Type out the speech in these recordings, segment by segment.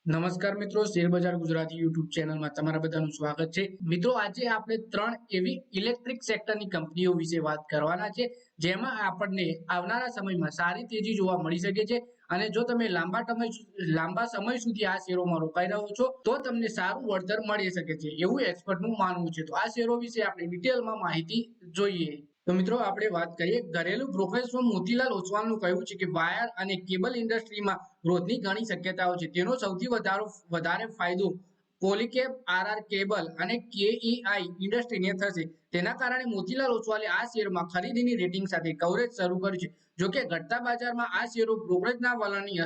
નમસ્કાર મિત્રો, શેર બજાર ગુજરાતી યુટ્યુબ ચેનલમાં તમારા બધાનું સ્વાગત છે। મિત્રો, આજે આપણે ત્રણ એવી ઇલેક્ટ્રિક સેક્ટરની કંપનીઓ વિશે વાત કરવાના છે જેમાં આપણને આવનારા સમયમાં સારી તેજી જોવા મળી શકે છે। અને જો તમે લાંબા સમય સુધી આ શેરોમાં રોકાઈ રહ્યો છો તો તમને સારું વળતર મળી શકે છે એવું એક્સપર્ટનું માનવું છે। તો આ શેરો વિશે આપણે ડિટેલમાં માહિતી જોઈએ। તો મિત્રો, આપણે વાત કરીએ ઘરેલુ બ્રોકરેજ ફર્મ મોતીલાલ ઓસ્વાલનું કહેવું છે કે વાયર અને કેબલ ઇન્ડસ્ટ્રીમાં ગ્રોથની ઘણી શક્યતાઓ છે। તેનો સૌથી વધારે ફાયદો પોલીકેબ, આરઆર કેબલ અને કેઈઆઈ ઇન્ડસ્ટ્રીને થશે। તેના કારણે મોતીલાલ ઓસ્વાલે આ શેરમાં ખરીદીની રેટિંગ સાથે કવરેજ શરૂ કર્યું છે। જો કે ઘટતા બજારમાં આ શેરો બ્રોકરેજના વલણની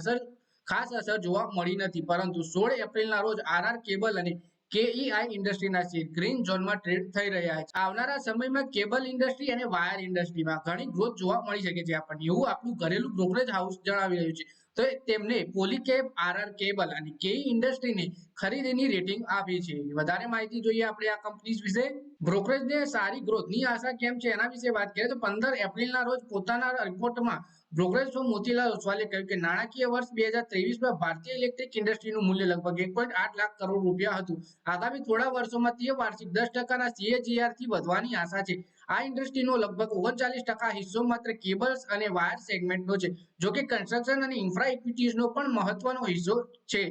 ખાસ અસર જોવા મળી નથી, પરંતુ 16 એપ્રિલના રોજ આરઆર કેબલ અને કેઈઆઈ ઇન્ડસ્ટ્રીના શેર ગ્રીન ઝોનમાં ટ્રેડ થઈ રહ્યા છે। આવનારા સમયમાં કેબલ ઇન્ડસ્ટ્રી અને વાયર ઇન્ડસ્ટ્રીમાં ઘણી ગ્રોથ જોવા મળી શકે છે આપણને, એવું આપણું ઘરેલું બ્રોકરેજ હાઉસ જણાવી રહ્યું છે। તો તેમને પોલીકેબ, આરઆર કેબલ અને કેઈ ઇન્ડસ્ટ્રીને ખરીદીની રેટિંગ આપી છે। વધારે માહિતી જોઈએ આપણે આ કંપનીઝ વિશે। બ્રોકરેજને સારી ગ્રોથની આશા કેમ છે એના વિશે વાત કરીએ તો 15 એપ્રિલના રોજ પોતાના રિપોર્ટમાં બ્રોકરેજ ફર્મ મોતીલાલ ઓસ્વાલે કહ્યું કે નાણાકીય વર્ષ 2023માં ભારતીય ઇલેક્ટ્રિક ઇન્ડસ્ટ્રીનું મૂલ્ય લગભગ 1.8 લાખ કરોડ રૂપિયા હતું। આગામી થોડા વર્ષોમાં તે વાર્ષિક 10%ના CAGR થી વધવાની આશા છે। આ ઇન્ડસ્ટ્રીનો લગભગ 39% હિસ્સો માત્ર કેબલ્સ અને વાયર સેગમેન્ટનો છે, જો કે કન્સ્ટ્રક્શન અને ઇન્ફ્રા ઇક્વિટીઝનો પણ મહત્વનો હિસ્સો છે।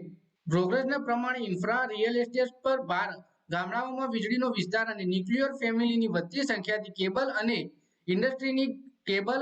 બ્રોકરેજના પ્રમાણે ઇન્ફ્રા રિયલ એસ્ટેટ પર ભાર, ગામડાઓમાં વીજળીનો વિસ્તાર અને ન્યુક્લિયર ફેમિલીની વધતી સંખ્યાથી કેબલ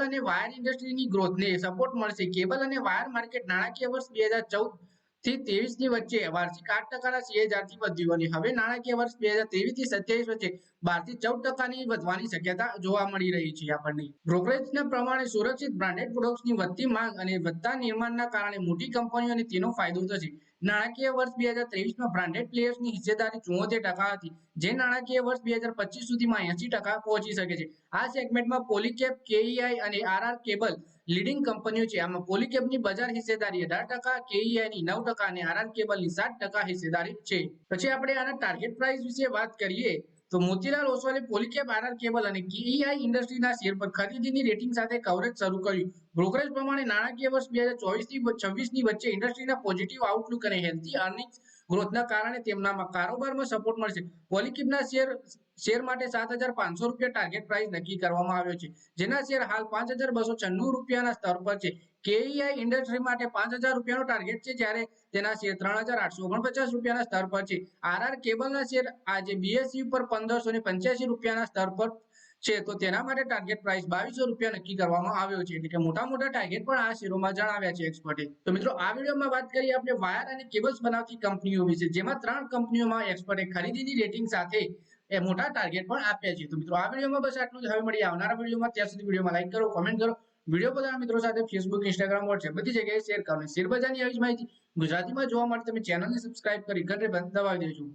અને વાયર ઇન્ડસ્ટ્રીની ગ્રોથને સપોર્ટ મળશે। કેબલ અને વાયર માર્કેટ નાણાકીય વર્ષ 2014 થી 23ની વચ્ચે વાર્ષિક 8%ના CAGRથી વધ્યું અને હવે નાણાકીય વર્ષ 2023 થી 27 વચ્ચે 12 થી 14%ની વધવાની શક્યતા જોવા મળી રહી છે આપણને। બ્રોકરેજના પ્રમાણે સુરક્ષિત બ્રાન્ડેડ પ્રોડક્ટ્સની વધતી માંગ અને વધતા નિર્માણના કારણે મોટી કંપનીઓને તેનો ફાયદો થશે। નાણાકીય વર્ષ 2023માં બ્રાન્ડેડ પ્લેયર્સની હિસ્સેદારી 74% હતી, જે નાણાકીય વર્ષ 2025 સુધીમાં 80% પહોંચી શકે છે। આ સેગમેન્ટમાં પોલીકેબ, કેઈઆઈ અને આરઆર કેબલ લીડિંગ કંપનીઓ છે। આમાં પોલીકેબની બજાર હિસ્સેદારી 18%, કેઈઆઈની 9% અને આરઆર કેબલની 7% હિસ્સેદારી છે। પછી આપણે આના ટાર્ગેટ પ્રાઇસ વિશે વાત કરીએ તો મોતીલાલ ઓસ્વાલે પોલીકેબ, આરઆર કેબલ અને કેઈઆઈ ઇન્ડસ્ટ્રીના શેર પર ખરીદીની રેટિંગ સાથે કવરેજ શરૂ કર્યું। બ્રોકરેજ પ્રમાણે નાણાકીય વર્ષ 2024 થી 26ની વચ્ચે ઇન્ડસ્ટ્રીના પોઝિટિવ આઉટલુક અને હેલ્ધી અર્નિંગ્સ ગ્રોથના કારણે તેમના કારોબારમાં સપોર્ટ મળશે। પોલીકેબના શેર માટે 7,500 રૂપિયા ટાર્ગેટ પ્રાઇસ નક્કી કરવામાં આવ્યો છે, જેના શેર હાલ 5,296 રૂપિયાના સ્તર પર છે। કેઈઆઈ ઇન્ડસ્ટ્રી માટે 5,000 રૂપિયાનો ટાર્ગેટ છે, જ્યારે તેના શેર 3,849 રૂપિયાના સ્તર પર છે। આરઆર કેબલના શેર આજે બીએસયુ પર 1,585 રૂપિયાના સ્તર પર છે, તો તેના માટે ટાર્ગેટ પ્રાઇસ 2,200 રૂપિયા નક્કી કરવામાં આવ્યો છે। એટલે કે મોટા ટાર્ગેટ પણ આ શેરોમાં જણાવ્યા છે એક્સપર્ટે। તો મિત્રો, આ વિડીયોમાં વાત કરીએ આપણે વાયર અને કેબલ્સ બનાવતી કંપનીઓ વિશે, જેમાં 3 કંપનીઓમાં એક્સપર્ટે ખરીદીની રેટિંગ સાથે મોટા ટાર્ગેટ પણ આપ્યા છે। તો મિત્રો, આ વિડીયોમાં બસ આટલું જ। હવે મળીએ આવનારા વિડીયોમાં, ત્યાં સુધી વિડીયોમાં લાઈક કરો, કોમેન્ટ કરો, વિડીયો પોતાના મિત્રો સાથે ફેસબુક, ઇન્સ્ટાગ્રામ, વોટ્સએપ બધી જગ્યાએ શેર કરો। શેર બજારની આવી જ માહિતી ગુજરાતીમાં જોવા માટે તમે ચેનલને સબસ્ક્રાઇબ કરી ઘંટડી દબાવી દેજો।